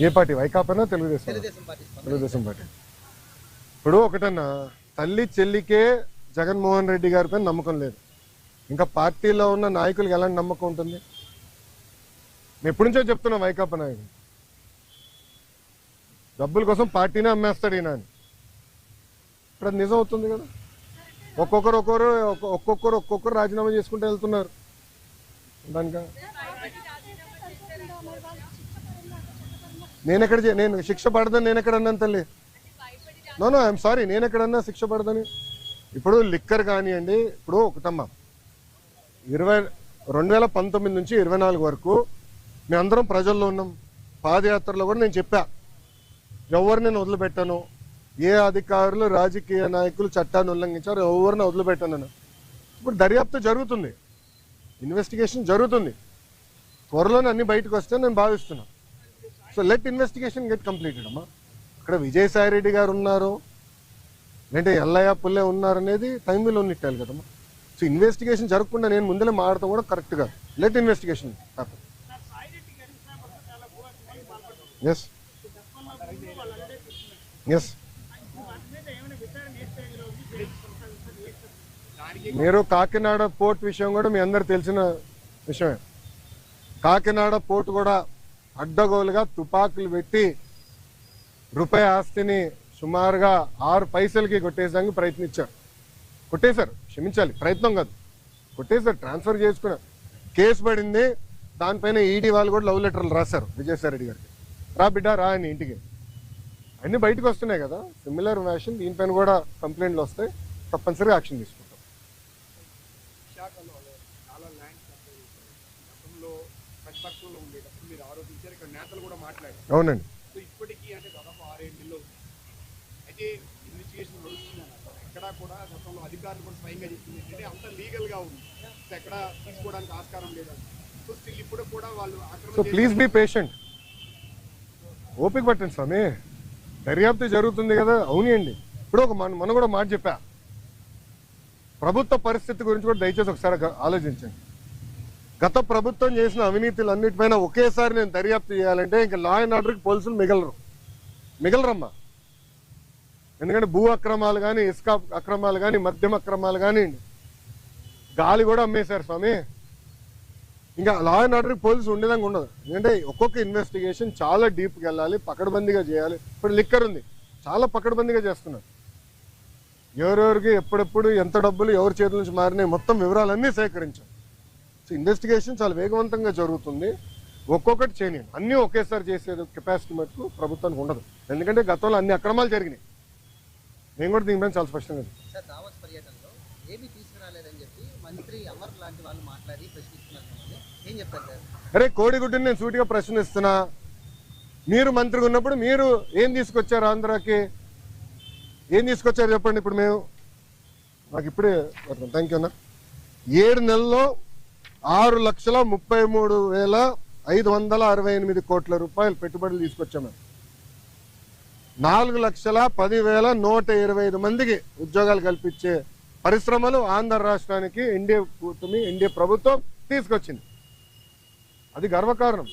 ఏ party? వైకాపానా Telugu Desam? Telugu Desam party. ఇప్పుడు ఒకటన్నా, తల్లి చెల్లికే జగన్మోహన్ రెడ్డి గారిపై నమ్మకం లేదు, ఇంకా పార్టీలో ఉన్న నాయకులకు ఎలాంటి నమ్మకం ఉంటుంది? మేము ఎప్పటి నుంచో చెప్తున్నాం, వైకాపా నాయకులు డబ్బుల కోసం పార్టీనే అమ్మేస్తాడు ఈయన అని. ఇప్పుడు అది నిజం అవుతుంది కదా. ఒక్కొక్కరు రాజీనామా చేసుకుంటూ వెళ్తున్నారు. దానిక నేను శిక్ష పడదని నేను ఎక్కడ అన్నాను తల్లి? నో ఐఎమ్ సారీ, నేను ఎక్కడన్నా శిక్ష పడదని? ఇప్పుడు లిక్కర్ కానివ్వండి, ఇప్పుడు ఒకటమ్మా, 2019 నుంచి 24 వరకు మేమందరం ప్రజల్లో ఉన్నాం. పాదయాత్రలో కూడా నేను చెప్పా, ఎవరు నేను వదిలిపెట్టాను, ఏ అధికారులు రాజకీయ నాయకులు చట్టాన్ని ఉల్లంఘించారు ఎవరిని వదిలిపెట్టాను. ఇప్పుడు దర్యాప్తు జరుగుతుంది, ఇన్వెస్టిగేషన్ జరుగుతుంది, త్వరలోనే అన్ని బయటకు వస్తే నేను భావిస్తున్నాను. So let investigation get completed అమ్మా. అక్కడ విజయసాయి రెడ్డి గారు ఉన్నారు, లేదంటే ఎల్లయ్య పుల్లే ఉన్నారు అనేది టైం విల్ ఉన్నట్టాలి కదమ్మా. సో ఇన్వెస్టిగేషన్ జరగకుండా నేను ముందరే మాడతాం కూడా కరెక్ట్ కాదు. Let investigation happen. Yes yes మీరు కాకినాడ పోర్ట్ విషయం కూడా మీ అందరు తెలిసిన విషయమే. కాకినాడ పోర్ట్ కూడా అడ్డగోలుగా తుపాకులు పెట్టి రూపాయి ఆస్తిని సుమారుగా 6 పైసలకి కొట్టేసానికి ప్రయత్నించారు. కొట్టేశారు, క్షమించాలి, ప్రయత్నం కాదు, కొట్టేశారు, ట్రాన్స్ఫర్ చేసుకున్నారు. కేసు పడింది, దానిపైన ఈడీ వాళ్ళు కూడా లవ్ లెటర్లు రాశారు విజయసాయి రెడ్డి గారికి, రా బిడ్డ రా అని ఇంటికి. అన్నీ బయటకు వస్తున్నాయి కదా. సిమిలర్ వ్యాషన్ దీనిపైన కూడా కంప్లైంట్లు వస్తాయి, తప్పనిసరిగా యాక్షన్ తీసుకుంటాం. అవునండి. సో ప్లీజ్ బీ పేషెంట్, ఓపిక పట్టండి స్వామి, దర్యాప్తు జరుగుతుంది కదా. అవునండి. ఇప్పుడు మనం కూడా మాట చెప్పా, ప్రభుత్వ పరిస్థితి గురించి కూడా దయచేసి ఒకసారి ఆలోచించండి. గత ప్రభుత్వం చేసిన అవినీతులు అన్నిటిపైన ఒకేసారి నేను దర్యాప్తు చేయాలంటే ఇంకా లా అండ్ ఆర్డర్కి పోలీసులు మిగలరమ్మా. ఎందుకంటే భూ అక్రమాలు కానీ, ఇసుక అక్రమాలు కానీ, మద్యం అక్రమాలు కానీ, గాలి కూడా అమ్మేశారు స్వామి. ఇంకా లా అండ్ ఆర్డర్కి పోలీసు ఉండేదాకా ఉండదు. ఎందుకంటే ఒక్కొక్క ఇన్వెస్టిగేషన్ చాలా డీప్గా వెళ్ళాలి, పకడ్బందీగా చేయాలి. ఇప్పుడు లిక్కర్ ఉంది, చాలా పకడ్బందీగా చేస్తున్నారు. ఎవరెవరికి ఎప్పుడెప్పుడు ఎంత డబ్బులు ఎవరి చేతుల నుంచి మారినాయి మొత్తం వివరాలన్నీ సేకరించాం. సో ఇన్వెస్టిగేషన్ చాలా వేగవంతంగా జరుగుతుంది. ఒక్కొక్కటి చేయనియండి, అన్నీ ఒకేసారి చేసేది కెపాసిటీ మటుకు ప్రభుత్వానికి ఉండదు. ఎందుకంటే గతంలో అన్ని అక్రమాలు జరిగినాయి. నేను కూడా దీనిపైన చాలా స్పష్టంగా అరే కోడిగుడ్డుని నేను సూటిగా ప్రశ్నిస్తున్నా. మీరు మంత్రిగా ఉన్నప్పుడు మీరు ఏం తీసుకొచ్చారు ఆంధ్రాకి? ఏం తీసుకొచ్చారు చెప్పండి. ఇప్పుడు మేము నాకు ఇప్పుడే థ్యాంక్ యూ అన్న, 7 నెలల్లో 6,33,568 కోట్ల రూపాయలు పెట్టుబడులు తీసుకొచ్చాము. 4,10,125 మందికి ఉద్యోగాలు కల్పించే పరిశ్రమలు ఆంధ్ర రాష్ట్రానికి ఎన్డీఏ ప్రభుత్వం తీసుకొచ్చింది. అది గర్వకారణం.